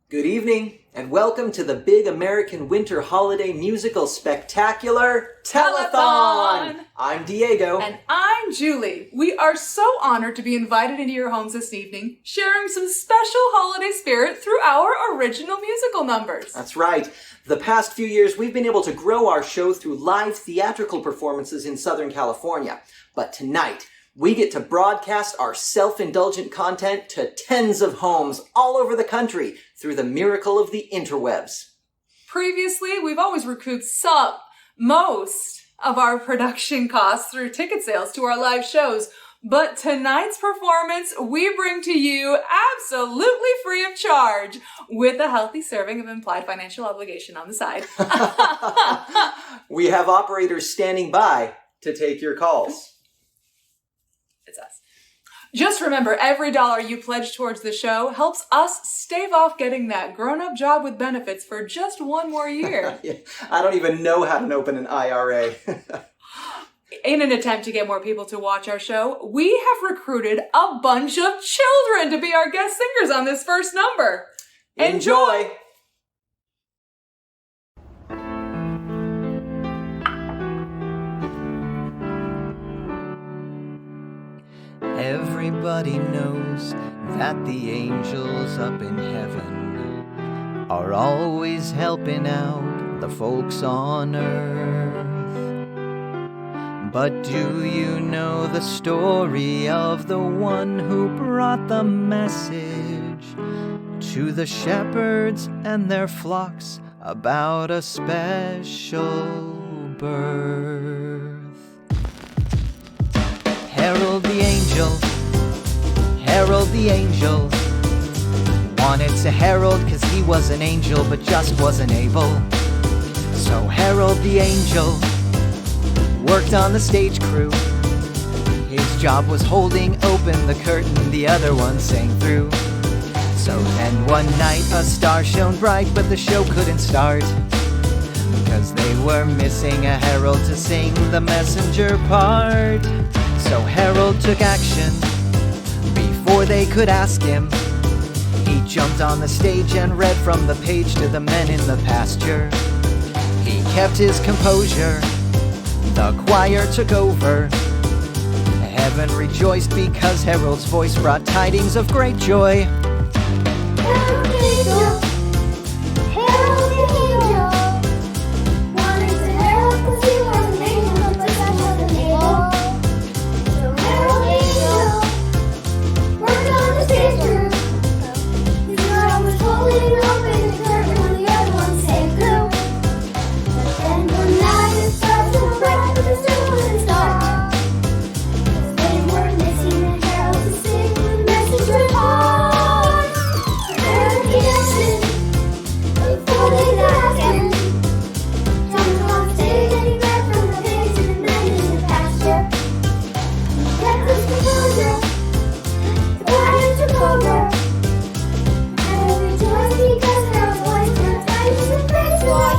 Good evening, and welcome to the big American winter holiday musical spectacular, Telethon! I'm Diego. And I'm Julie. We are so honored to be invited into your homes this evening, sharing some special holiday spirit through our original musical numbers. That's right. The past few years, we've been able to grow our show through live theatrical performances in Southern California. But tonight, we get to broadcast our self-indulgent content to tens of homes all over the country through the miracle of the interwebs. Previously, we've always recouped most of our production costs through ticket sales to our live shows. But tonight's performance, we bring to you absolutely free of charge with a healthy serving of implied financial obligation on the side. We have operators standing by to take your calls. It's us. Just remember, every dollar you pledge towards the show helps us stave off getting that grown-up job with benefits for just one more year. Yeah, I don't even know how to open an IRA. In an attempt to get more people to watch our show, we have recruited a bunch of children to be our guest singers on this first number. Enjoy! Everybody knows that the angels up in heaven are always helping out the folks on earth. But do you know the story of the one who brought the message to the shepherds and their flocks about a special birth? Herald the angel, wanted to herald 'cause he was an angel but just wasn't able. So Herald the angel worked on the stage crew. His job was holding open the curtain the other one sang through. So then one night a star shone bright but the show couldn't start because they were missing a herald to sing the messenger part. So Herald took action before they could ask him. He jumped on the stage and read from the page to the men in the pasture. He kept his composure, the choir took over. Heaven rejoiced because Herald's voice brought tidings of great joy. Herald the angel, herald the angel, wanted to herald 'cause he was an angel but just wasn't able. So herald the angel worked on the stage crew. His job was holding open the curtain when the other one sang through. But then one night it started to bright but the show wouldn't start. 'Cause they were missing a herald to sing the messenger part. Herald the action before they could ask him. Jumped on stage and he read from the page to the men in the pasture. He kept his composure, the choir took over. Heaven rejoiced because Herald's voice brought tidings of great joy.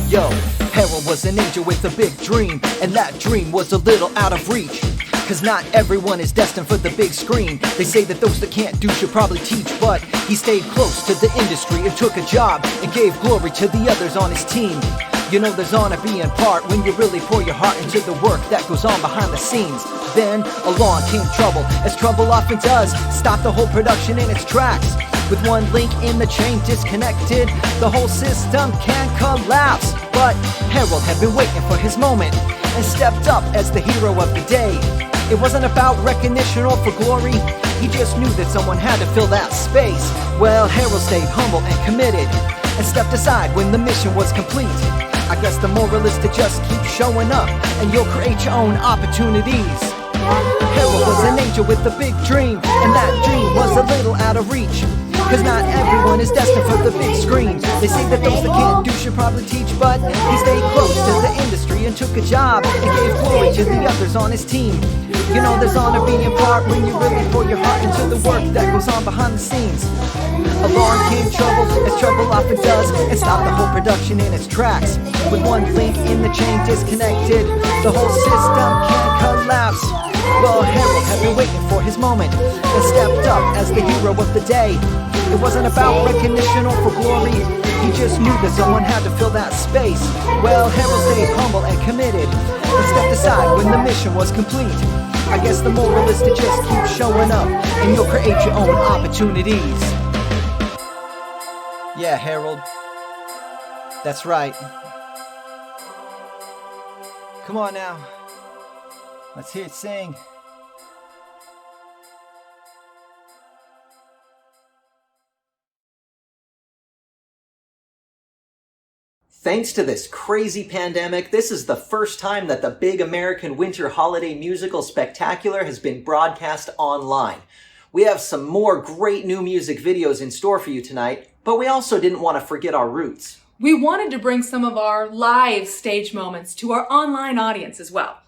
Yo, Herald was an angel with a big dream, and that dream was a little out of reach. 'Cause not everyone is destined for the big screen. They say that those that can't do should probably teach, but he stayed close to the industry and took a job and gave glory to the others on his team. You know there's honor being part when you really pour your heart into the work that goes on behind the scenes. Then along came trouble, as trouble often does, stop the whole production in its tracks. With one link in the chain disconnected, the whole system can collapse. But Herald had been waiting for his moment and stepped up as the hero of the day. It wasn't about recognition or for glory, he just knew that someone had to fill that space. Well, Herald stayed humble and committed and stepped aside when the mission was complete. I guess the moral is to just keep showing up and you'll create your own opportunities. Herald was an angel with a big dream, and that dream was a little out of reach. 'Cause not everyone is destined for the big screen. They say that those that can't do should probably teach, but he stayed close to the industry and took a job and gave glory to the others on his team. You know there's honor being part when you really pour your heart into the work that goes on behind the scenes. Along came trouble, as trouble often does, and stopped the whole production in its tracks. With one link in the chain disconnected, the whole system can collapse. Well, Harold had been waiting for his moment and stepped up as the hero of the day. It wasn't about recognition or for glory, he just knew that someone had to fill that space. Well, Harold stayed humble and committed and stepped aside when the mission was complete. I guess the moral is to just keep showing up and you'll create your own opportunities. Yeah, Harold. That's right. Come on now. Let's hear it sing. Thanks to this crazy pandemic, this is the first time that the big American winter holiday musical spectacular has been broadcast online. We have some more great new music videos in store for you tonight, but we also didn't want to forget our roots. We wanted to bring some of our live stage moments to our online audience as well.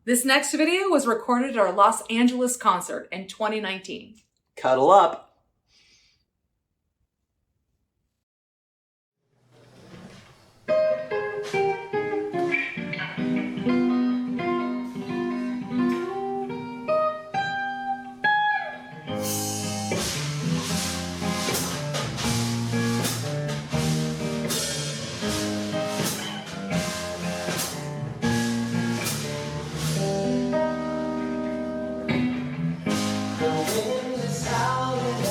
This next video was recorded at our Los Angeles concert in 2019. Cuddle up. The wind is howling.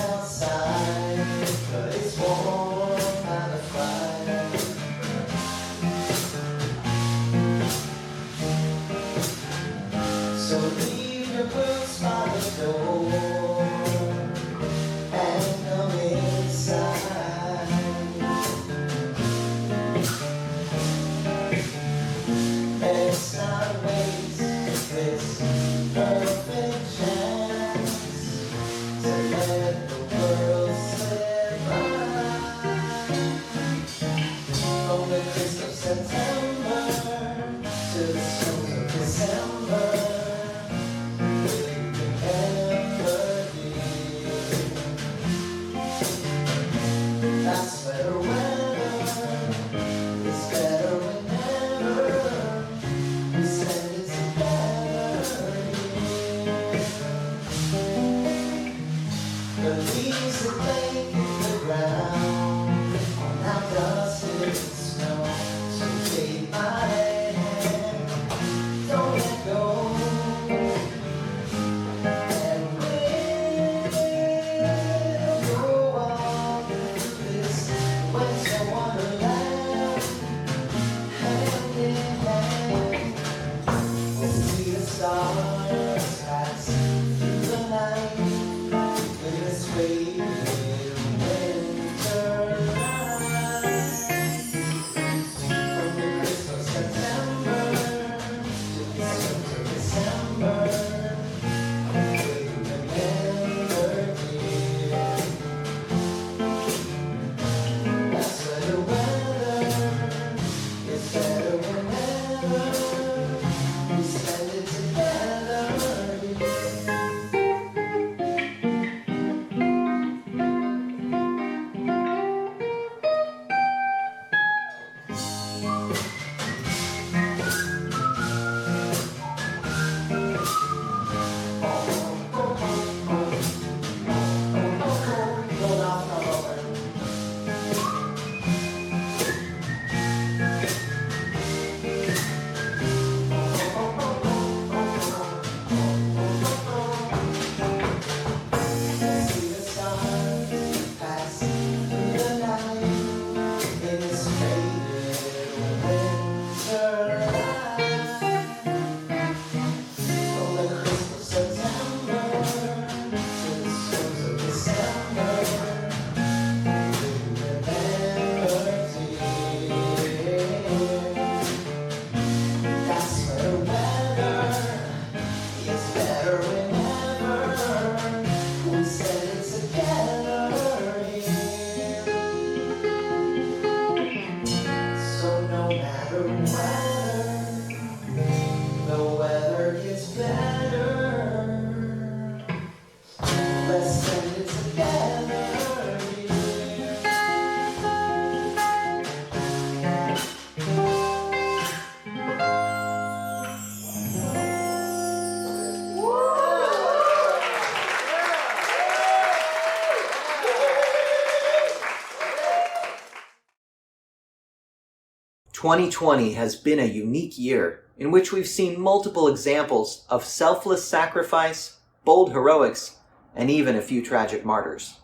2020 has been a unique year in which we've seen multiple examples of selfless sacrifice, bold heroics, and even a few tragic martyrs.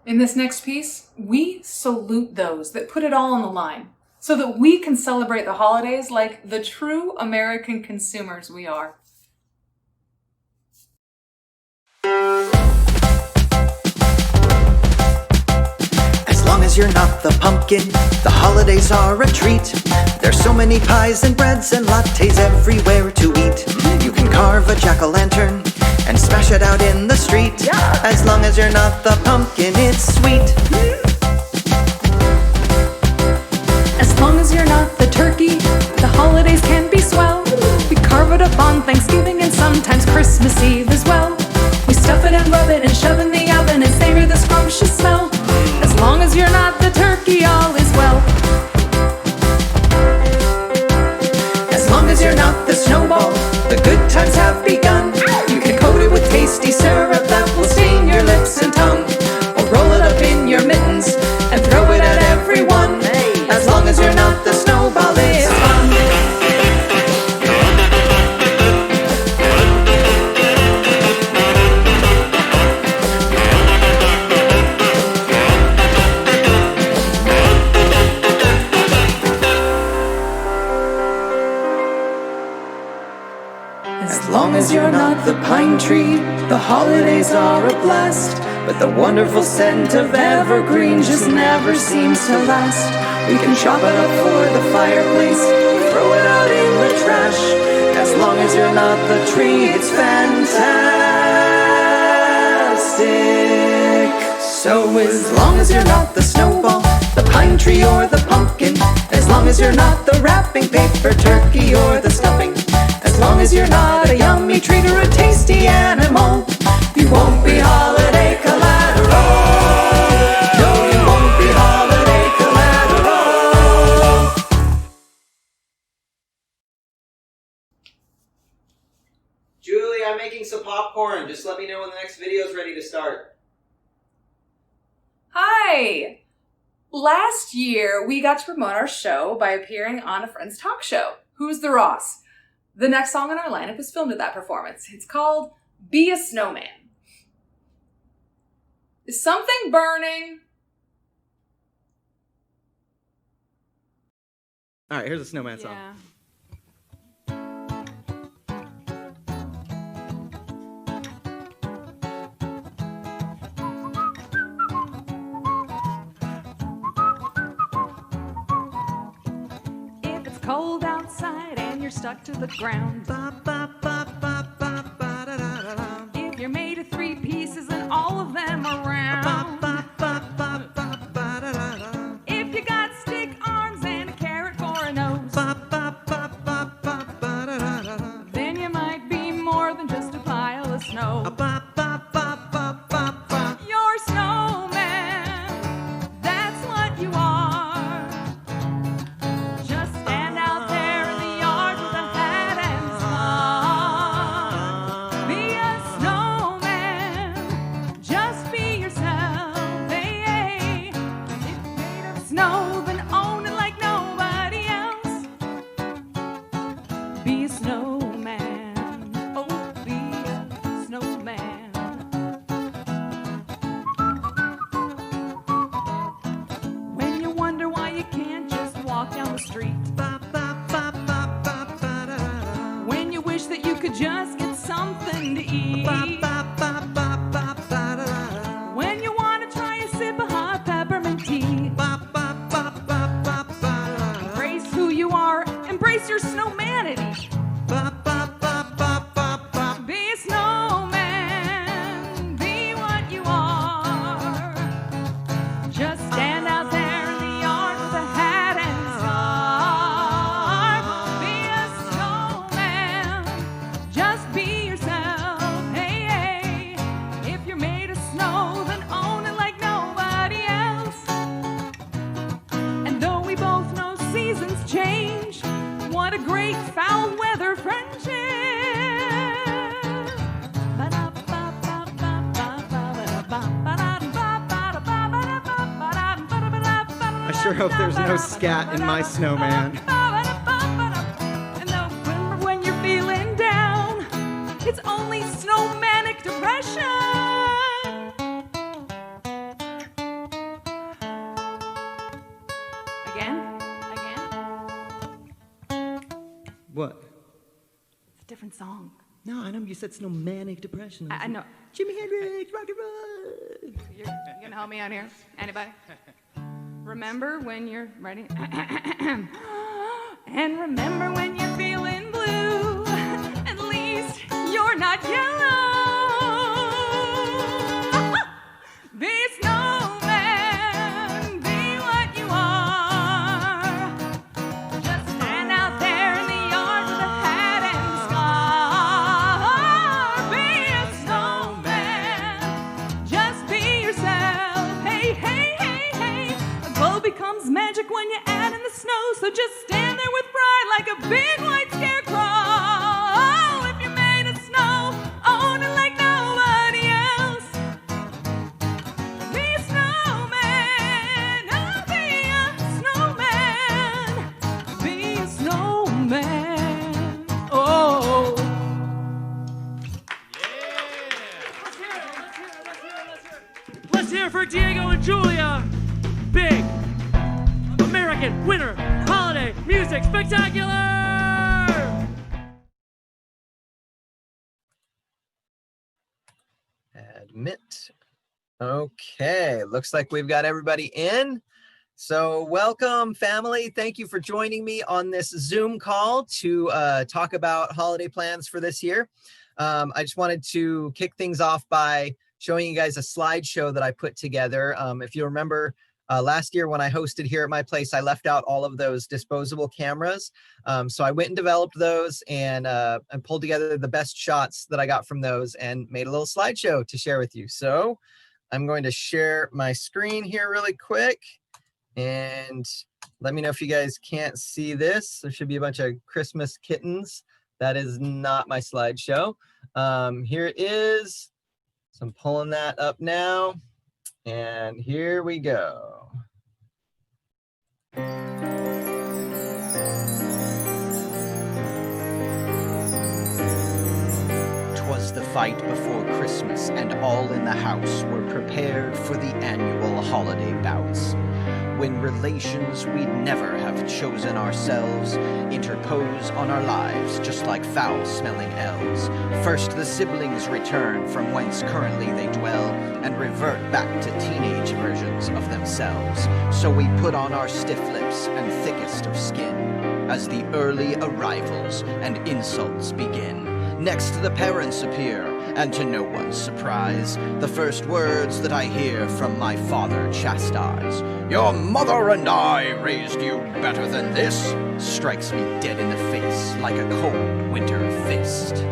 In this next piece, we salute those that put it all on the line so that we can celebrate the holidays like the true American consumers we are. As long as you're not the pumpkin, the holidays are a treat. There's so many pies and breads and lattes everywhere to eat. You can carve a jack-o'-lantern and smash it out in the street. As long as you're not the pumpkin, it's sweet. As long as you're not the turkey, the holidays can be swell. We carve it up on Thanksgiving and sometimes Christmas Eve as well. We stuff it and rub it and shove in the oven and savor the scrumptious smell. As long as you're not the turkey, all is well. As long as you're not the snowball, the good times have begun. You can coat it with tasty syrup that will stain your lips and tongue, or roll it up in your mittens and throw it at everyone. As long as you're not the snowball, it's fun. As long as you're not the pine tree, the holidays are a blast. But the wonderful scent of evergreen just never seems to last. We can chop it up for the fireplace, throw it out in the trash. As long as you're not the tree, it's fantastic. So as long as you're not the snowball, the pine tree or the pumpkin, as long as you're not the wrapping paper turkey or the stuffing, as long as you're not a yummy treat or a tasty animal, you won't be holiday collateral. No, you won't be holiday collateral. Julie, I'm making some popcorn. Just let me know when the next video is ready to start. Hi! Last year, we got to promote our show by appearing on a friend's talk show, Who's the Ross? The next song in our lineup was filmed at that performance. It's called Be a Snowman. Is something burning? All right, here's a snowman song. Yeah. If it's cold outside and you're stuck to the ground, if you're made of 3 pieces and all of them are round, if you got stick arms and a carrot for a nose, then you might be more than just a pile of snow. You're a snowman, that's what you are. Just stand out there in the yard with a hat and scarf. Be a snowman, just be yourself. Hey, hey. If you're made of snow, then own it like nobody else. Be a snowman. Oh, be a snowman. When you wonder why you can't just walk down the street, when you wish that you could just get something to eat, when you want to try a sip of hot peppermint tea, embrace who you are, embrace your snowmanity. Be a snowman, be what you are. Just stand out there in the yard with a hat and scarf. Be a snowman, just be yourself. Hey, hey. If you're made of snow, then own it like nobody else. And though we both know seasons change, what a great foul weather friendship. I sure hope there's no scat in my snowman. And November when you're feeling down, it's only snowmanic depression. Again? What? It's a different song. No, I know you said snowmanic depression. I know. Jimi Hendrix, rock and roll. You're gonna help me out here? Anybody? Remember when you're ready? And remember when you're feeling blue, at least you're not yellow. Be snowman, be what you are. Just stand out there in the yard with a hat and scarf. Be a snowman, just be yourself. Hey, hey, hey, hey. A glow becomes magic when you add in the snow, so just stand there with pride like a big white scarecrow. Oh, if you're made of snow, own it like nobody else. Be a snowman, oh, be a snowman. Be a snowman, oh. Let's hear it for Diego and Julia. Big American Winter Holiday Music Spectacular! Admit. Okay, looks like we've got everybody in. So welcome, family. Thank you for joining me on this Zoom call to talk about holiday plans for this year. I just wanted to kick things off by showing you guys a slideshow that I put together. If you remember, last year when I hosted here at my place, I left out all of those disposable cameras. So I went and developed those and pulled together the best shots that I got from those and made a little slideshow to share with you. So I'm going to share my screen here really quick. And let me know if you guys can't see this. There should be a bunch of Christmas kittens. That is not my slideshow. Here it is. So I'm pulling that up now. And here we go. 'Twas the fight before Christmas, and all in the house were prepared for the annual holiday bouts, when relations we'd never have chosen ourselves interpose on our lives just like foul-smelling elves. First the siblings return from whence currently they dwell, and revert back to teenage versions of themselves. So we put on our stiff lips and thickest of skin as the early arrivals and insults begin. Next the parents appear, and to no one's surprise, the first words that I hear from my father chastise. "Your mother and I raised you better than this," strikes me dead in the face like a cold winter fist.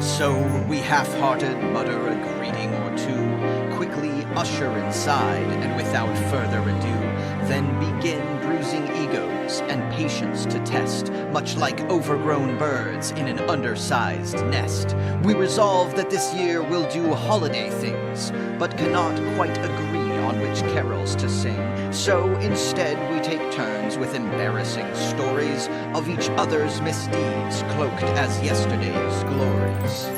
So we half-hearted mutter a greeting or two, quickly usher inside, and without further ado, then begin bruising egos and patience to test, much like overgrown birds in an undersized nest. We resolve that this year we'll do holiday things, but cannot quite agree on which carols to sing. So instead we take turns with embarrassing stories of each other's misdeeds, cloaked as yesterday's glories.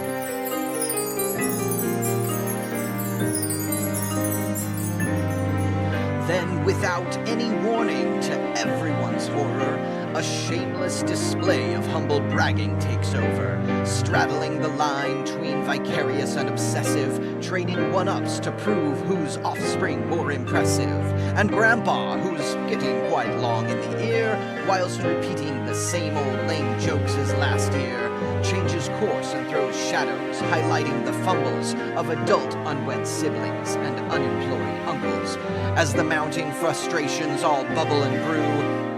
Then, without any warning to everyone's horror, a shameless display of humble bragging takes over, straddling the line between vicarious and obsessive, trading one-ups to prove whose offspring more impressive, and Grandpa, who's getting quite long in the ear, whilst repeating the same old lame jokes as last year, changes course and throws shadows, highlighting the fumbles of adult unwed siblings and unemployed uncles. As the mounting frustrations all bubble and brew,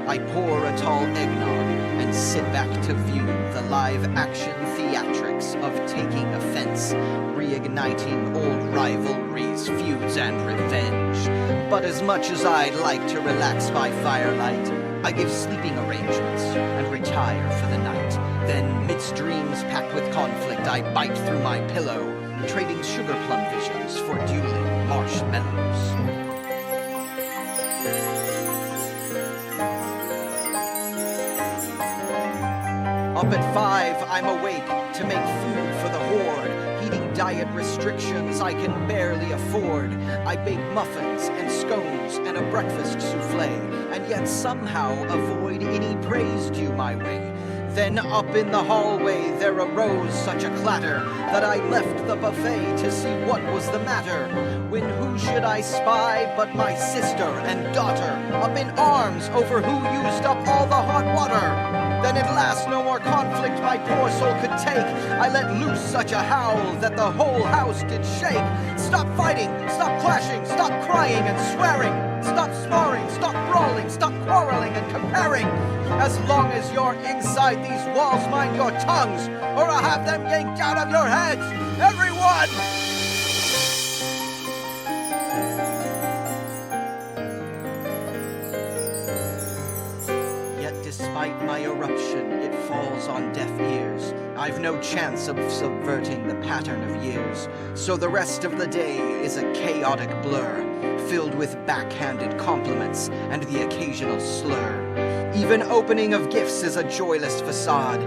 I pour a tall eggnog and sit back to view the live-action theatrics of taking offense, reigniting old rivalries, feuds, and revenge. But as much as I'd like to relax by firelight, I give sleeping arrangements and retire for the night. Then, midst dreams packed with conflict, I bite through my pillow, trading sugar plum visions for dueling marshmallows. Up at 5, I'm awake to make food for the horde, heeding diet restrictions I can barely afford. I bake muffins and scones and a breakfast souffle, and yet somehow avoid any praise due my way. Then up in the hallway there arose such a clatter that I left the buffet to see what was the matter. When who should I spy but my sister and daughter, up in arms over who used up all the hot water. Then at last no more conflict my poor soul could take. I let loose such a howl that the whole house did shake. Stop fighting, stop clashing, stop crying and swearing. Stop sparring, stop brawling, stop quarreling and comparing. As long as you're inside these walls, mind your tongues, or I'll have them yanked out of your heads. Everyone! Despite my eruption, it falls on deaf ears. I've no chance of subverting the pattern of years. So the rest of the day is a chaotic blur, filled with backhanded compliments and the occasional slur. Even opening of gifts is a joyless facade,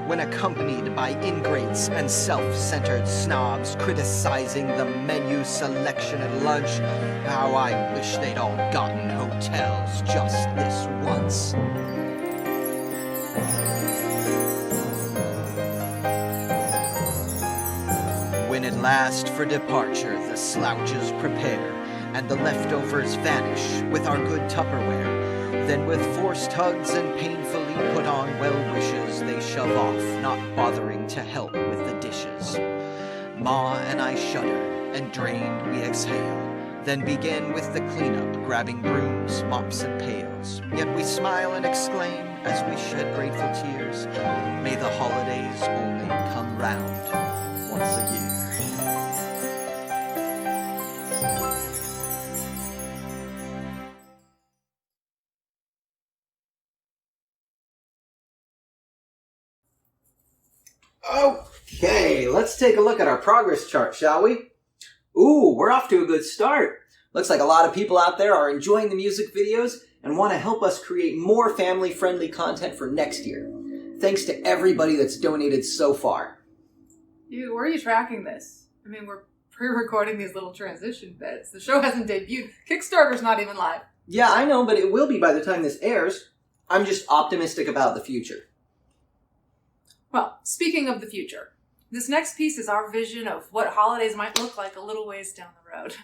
when accompanied by ingrates and self-centered snobs criticizing the menu selection at lunch. How I wish they'd all gotten hotels just this once. When at last for departure the slouches prepare, and the leftovers vanish with our good Tupperware, then with forced hugs and painfully put on well wishes they shove off, not bothering to help with the dishes. Ma and I shudder, and drained we exhale, then begin with the cleanup, grabbing brooms, mops, and pails. Yet we smile and exclaim, as we shed grateful tears, may the holidays only come round once a year. Okay, let's take a look at our progress chart, shall we? Ooh, we're off to a good start. Looks like a lot of people out there are enjoying the music videos and want to help us create more family-friendly content for next year. Thanks to everybody that's donated so far. Dude, where are you tracking this? I mean, we're pre-recording these little transition bits. The show hasn't debuted. Kickstarter's not even live. Yeah, I know, but it will be by the time this airs. I'm just optimistic about the future. Well, speaking of the future, this next piece is our vision of what holidays might look like a little ways down the road.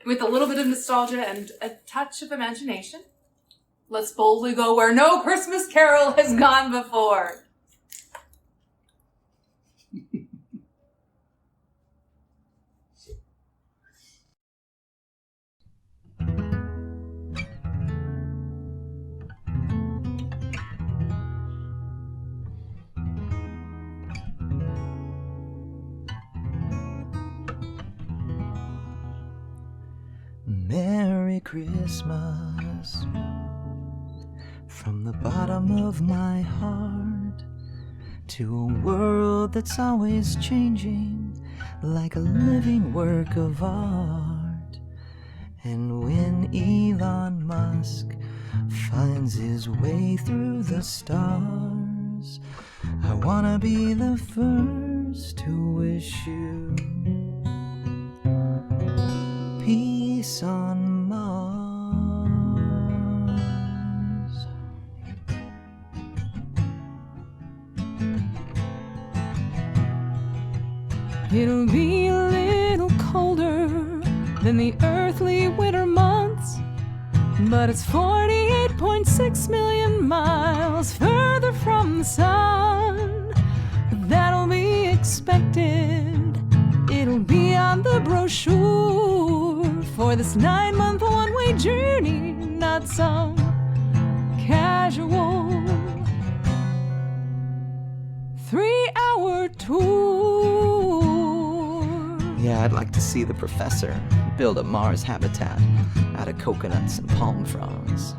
With a little bit of nostalgia and a touch of imagination, let's boldly go where no Christmas carol has gone before. Merry Christmas from the bottom of my heart to a world that's always changing like a living work of art. And when Elon Musk finds his way through the stars, I wanna be the first to wish you peace on Mars. It'll be a little colder than the earthly winter months, but it's 48.6 million miles further from the sun. That'll be expected. It'll be on the brochure for this 9-month one-way journey, not some casual 3-hour tour. Yeah, I'd like to see the professor build a Mars habitat out of coconuts and palm fronds.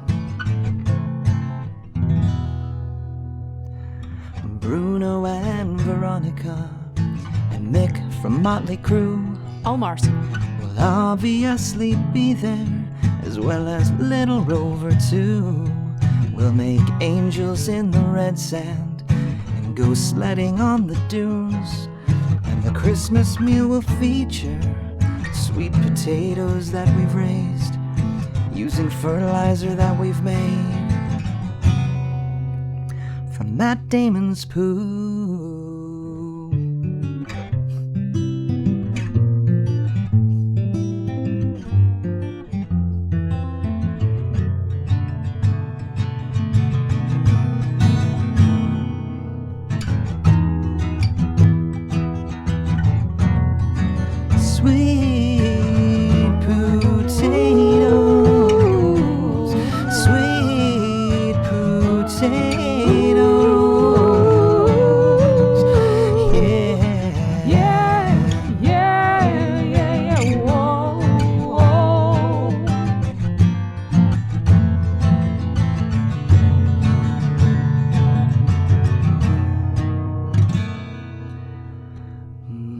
Bruno and Veronica and Mick from Motley Crue All Mars. will obviously be there, as well as Little Rover too. We'll make angels in the red sand and go sledding on the dunes. And the Christmas meal will feature sweet potatoes that we've raised using fertilizer that we've made from Matt Damon's poo. Sweet potatoes, sweet potatoes, yeah, Yeah, yeah, yeah, yeah, whoa, whoa.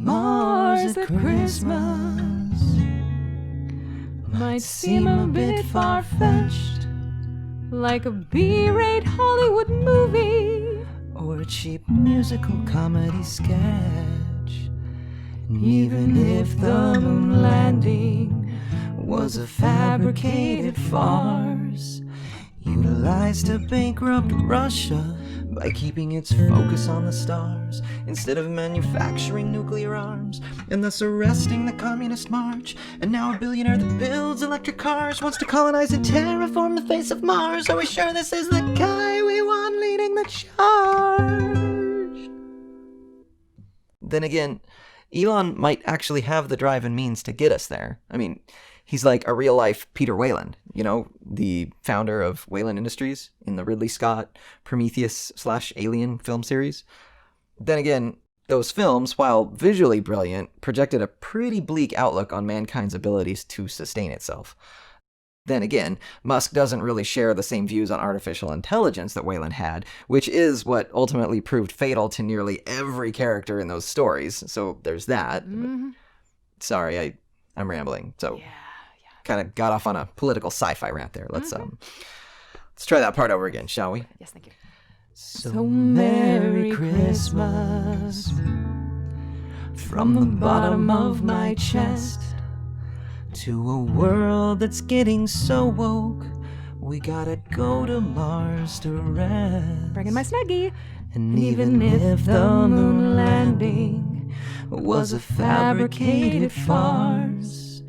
Mars at Christmas Might seem a bit far-fetched, like a B-rate Hollywood movie. or a cheap musical comedy sketch. And even if the moon landing was a fabricated farce, utilized to bankrupt Russia by keeping its focus on the stars instead of manufacturing nuclear arms, and thus arresting the communist march. And now a billionaire that builds electric cars wants to colonize and terraform the face of Mars. Are we sure this is the guy we want leading the charge? Then again, Elon might actually have the drive and means to get us there. I mean, he's like a real-life Peter Weyland, you know, the founder of Weyland Industries in the Ridley Scott Prometheus/Alien film series. Then again, those films, while visually brilliant, projected a pretty bleak outlook on mankind's abilities to sustain itself. Then again, Musk doesn't really share the same views on artificial intelligence that Weyland had, which is what ultimately proved fatal to nearly every character in those stories. So there's that. Sorry, I'm rambling. So kind of got off on a political sci-fi rant there. Let's try that part over again, shall we? Yes, thank you. So Merry Christmas from the bottom of my chest to a world that's getting so woke. We gotta go to Mars to rest. Bringing my Snuggie. And even if the moon landing was a fabricated farce,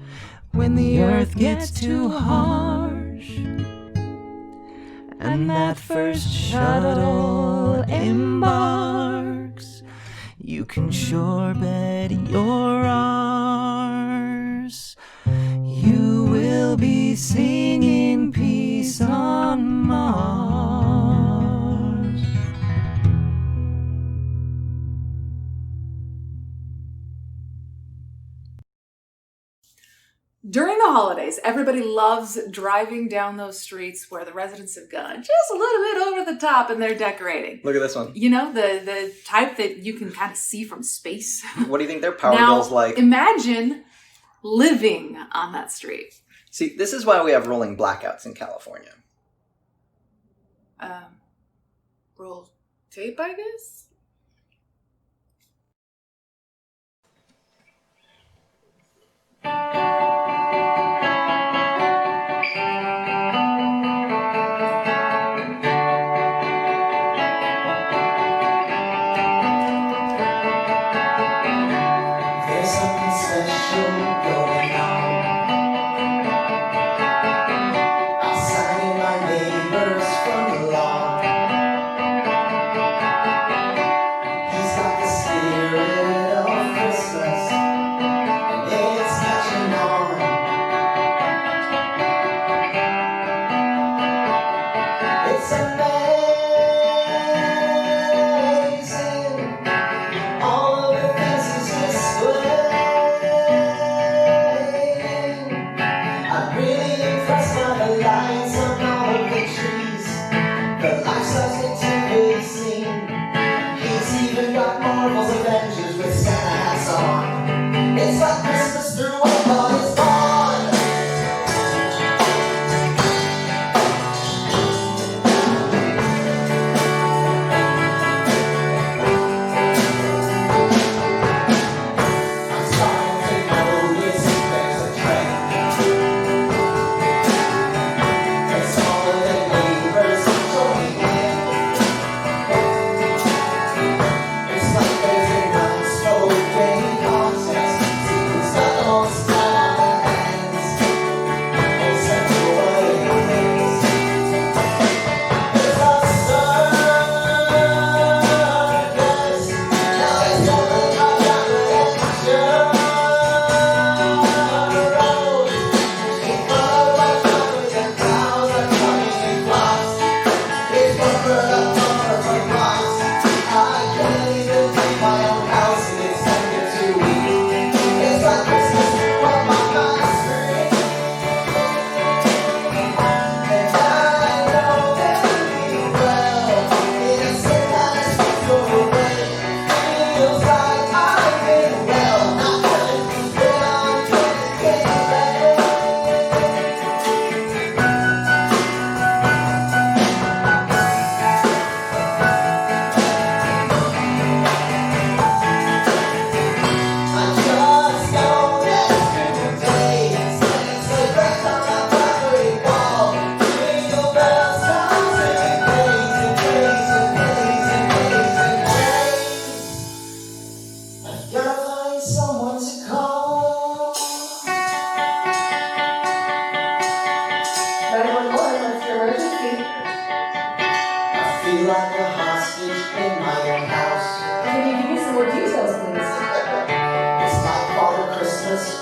when the earth gets too harsh and that first shuttle embarks, you can sure bet you're ours. You will be singing peace on Mars. During the holidays, everybody loves driving down those streets where the residents have gone just a little bit over the top in their decorating. Look at this one. You know, the type that you can kind of see from space. What do you think their power Now, bill's like? imagine living on that street. See, this is why we have rolling blackouts in California. Roll tape, I guess? There's something special going on outside in my neighbor's front lawn.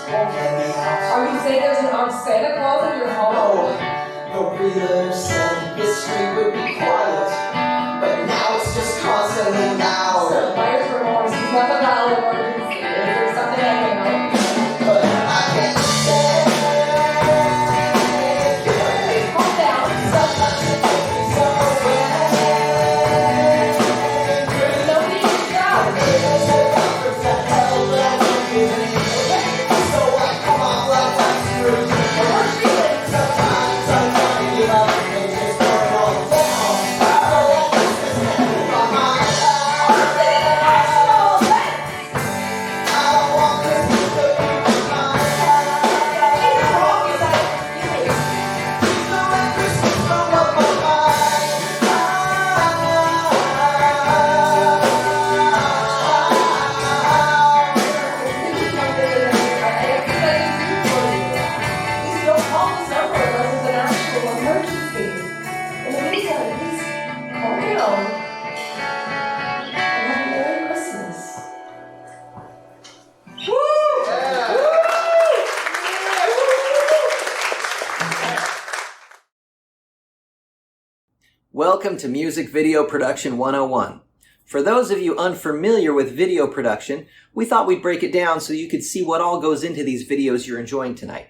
won't let me out. Are you saying there's an Santa Claus in your home? The reader said history would be quiet, but now it's just constantly loud. Sir, buyer's remorse is not a valid emergency. Is there something I can help? But I can't stand. Please calm down. Sometimes it takes me somewhere. There's no need to shout. There's no comfort to hell that I'm giving. So I come off like I'm screwed. We're feeling. Sometimes I try to give up and just burn all down. So that Christmas happened on my Arms International! I don't want Christmas to be my You're wrong, you guys. So when Christmas from up my Please don't call this number unless it's an actual emergency. In the meantime, please calm down. And have a Merry Christmas. Welcome to Music Video Production 101. For those of you unfamiliar with video production, we thought we'd break it down so you could see what all goes into these videos you're enjoying tonight.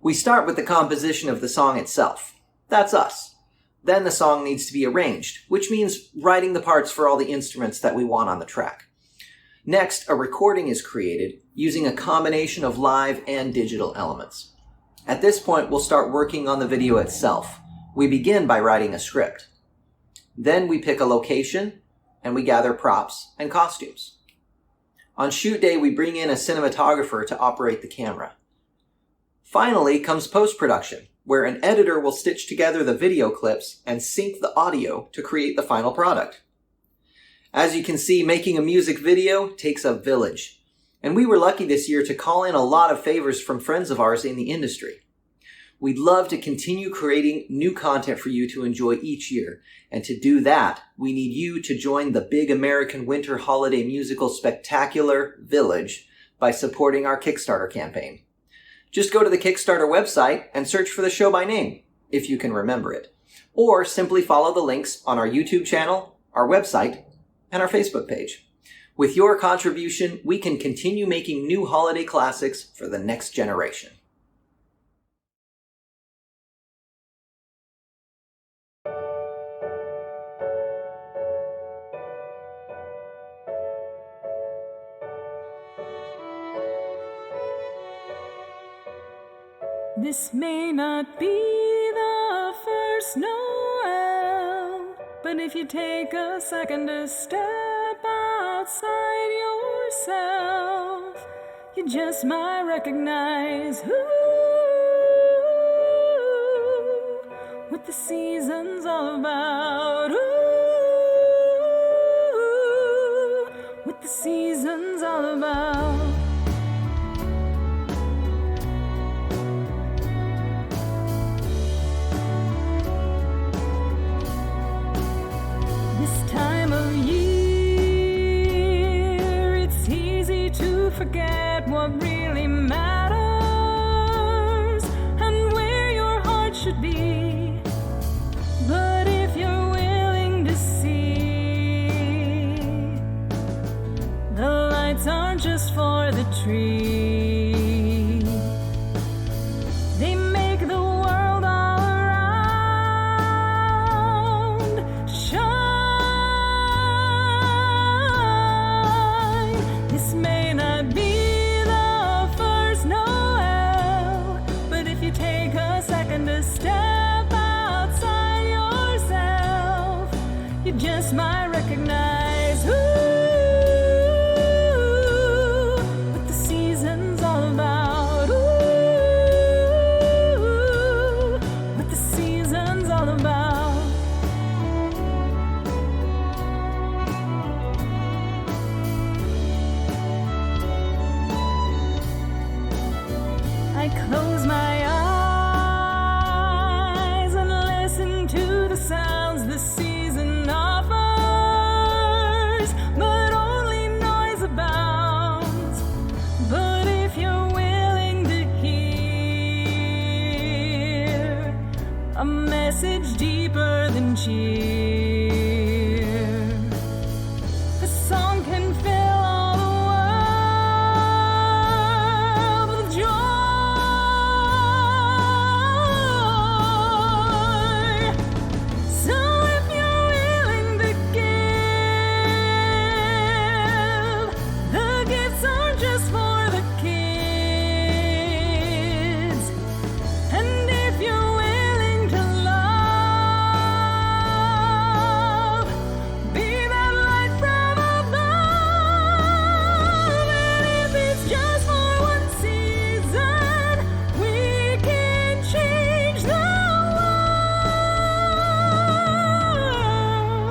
We start with the composition of the song itself. That's us. Then the song needs to be arranged, which means writing the parts for all the instruments that we want on the track. Next, a recording is created using a combination of live and digital elements. At this point, we'll start working on the video itself. We begin by writing a script. Then we pick a location, and we gather props and costumes. On shoot day, we bring in a cinematographer to operate the camera. Finally comes post-production, where an editor will stitch together the video clips and sync the audio to create the final product. As you can see, making a music video takes a village. And we were lucky this year to call in a lot of favors from friends of ours in the industry. We'd love to continue creating new content for you to enjoy each year. And to do that, we need you to join the big American winter holiday musical spectacular Village by supporting our Kickstarter campaign. Just go to the Kickstarter website and search for the show by name, if you can remember it. Or simply follow the links on our YouTube channel, our website, and our Facebook page. With your contribution, we can continue making new holiday classics for the next generation. This may not be the first Noel, but if you take a second to step outside yourself, you just might recognize what the season's all about. What the season's all about. Forget what really matters and where your heart should be. But if you're willing to see, the lights aren't just for the tree. They make the world all around shine. This may not be the first Noel, but if you take a second to step outside yourself, you just might recognize what the season's all about. What the season's all about. I close my eyes and listen to the sounds the season offers, but only noise abounds. But if you're willing a message deeper than cheer. A song can fill all the world with joy. So if you're willing to give, the gifts aren't just for the kids. And if you're willing to love, be that light from above. And if it's just for one season, we can change the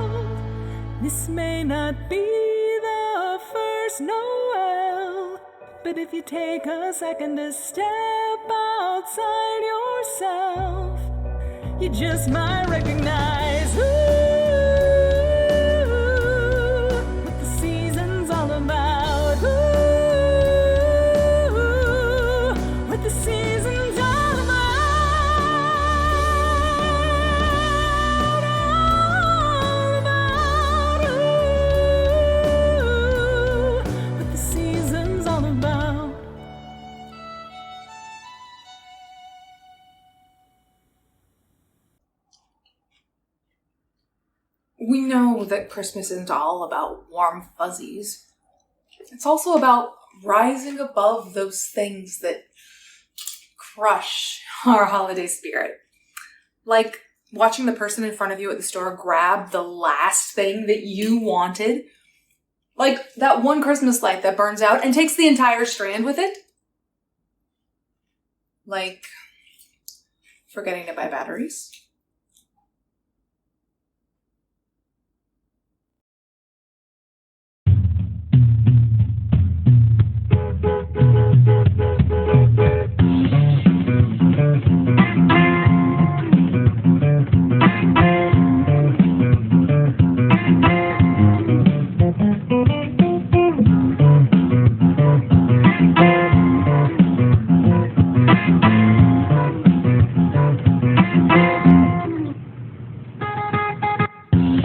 world. This may not be the first Noel, but if you take a second to step outside yourself, you just might recognize what the season's all about. What the season's all about. What the season's all about. We know that Christmas isn't all about warm fuzzies. It's also about rising above those things that crush our holiday spirit. Like watching the person in front of you at the store grab the last thing that you wanted. Like that one Christmas light that burns out and takes the entire strand with it. Like forgetting to buy batteries.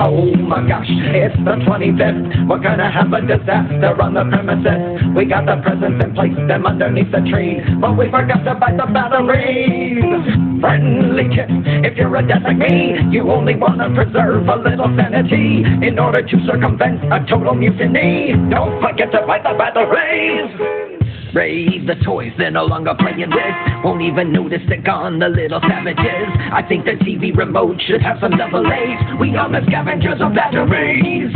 Oh my gosh, it's the 25th. We're gonna have a disaster on the premises. We got the presents and placed them underneath the tree, but we forgot to buy the batteries. Friendly tip, if you're a dad like me, you only wanna preserve a little sanity in order to circumvent a total mutiny. Don't forget to buy the batteries. Ray, the toys they're no longer playing with won't even notice they're gone, the little savages. I think the TV remote should have some double A's. We are the scavengers of batteries.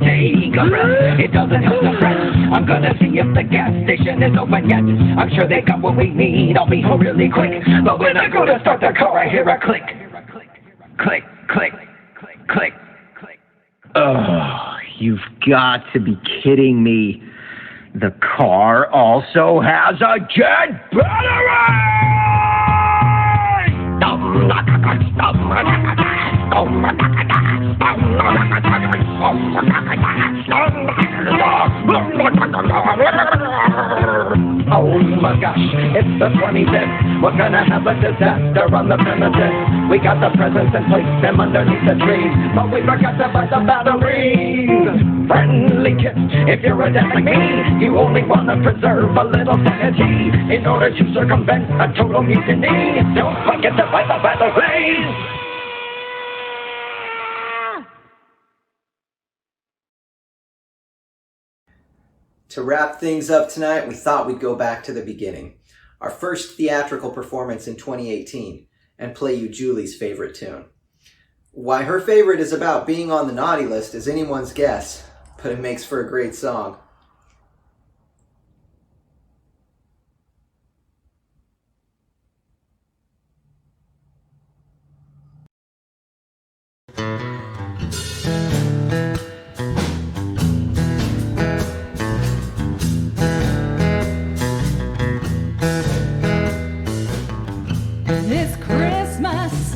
Take a breath, it doesn't help to fret. I'm gonna see if the gas station is open yet. I'm sure they got what we need, I'll be home really quick. But when I go to start the car, I hear a click. Click, click, click, click. Oh, you've got to be kidding me. The car also has a jet battery! Oh my gosh, it's the 25th. We're gonna have a disaster on the premises. We got the presents and placed them underneath the trees, but we forgot to buy the batteries. Friendly kiss, if you're a dad like me, you only wanna preserve a little sanity in order to circumvent a total mutiny. Don't forget to buy the batteries. To wrap things up tonight, we thought we'd go back to the beginning. Our first theatrical performance in 2018, and play you Julie's favorite tune. Why her favorite is about being on the naughty list is anyone's guess, but it makes for a great song. It's Christmas,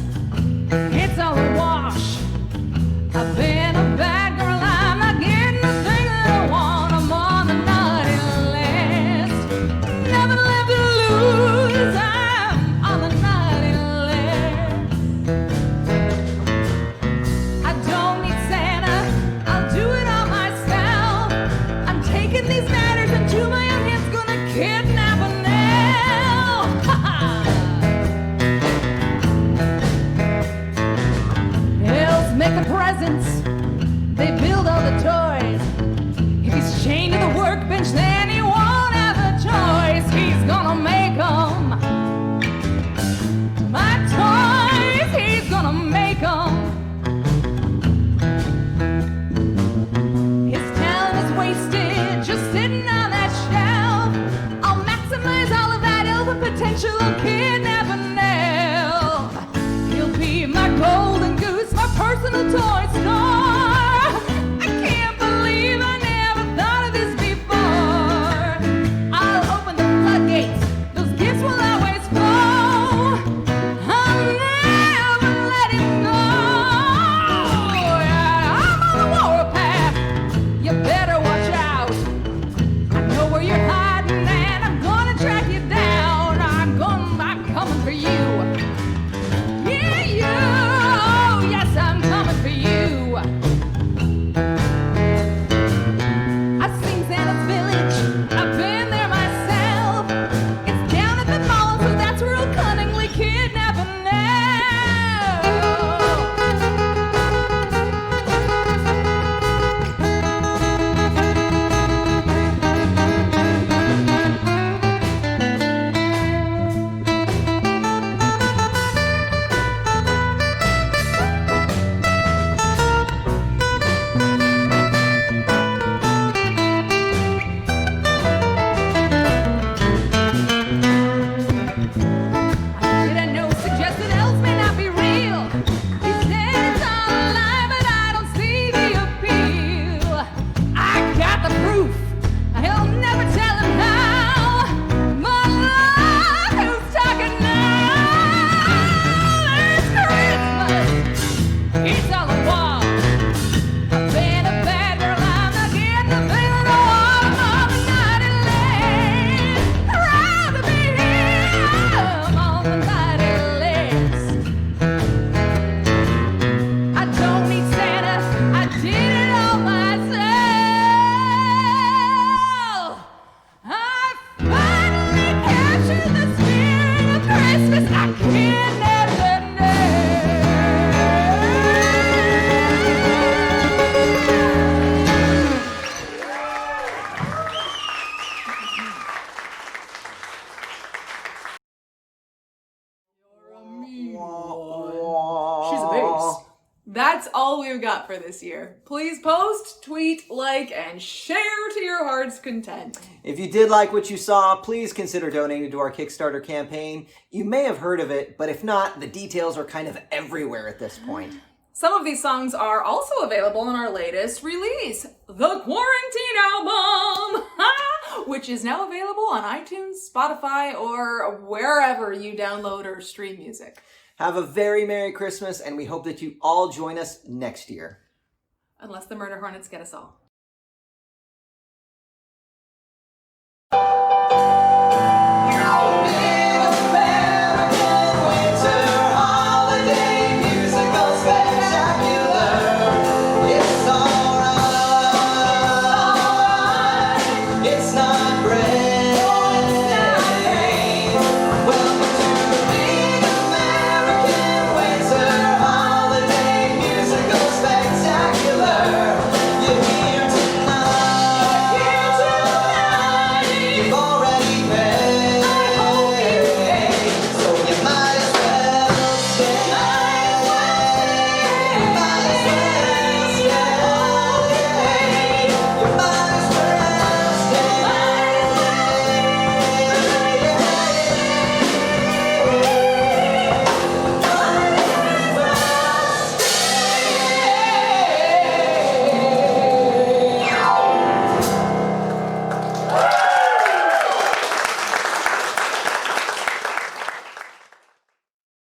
it's all a wash. I've been a bad girl, I'm not getting the thing that I want. I'm That's all we've got for this year. Please post, tweet, like, and share to your heart's content. If you did like what you saw, please consider donating to our Kickstarter campaign. You may have heard of it, but if not, the details are kind of everywhere at this point. Some of these songs are also available on our latest release, The Quarantine Album, which is now available on iTunes, Spotify, or wherever you download or stream music. Have a very Merry Christmas, and we hope that you all join us next year. Unless the Murder Hornets get us all.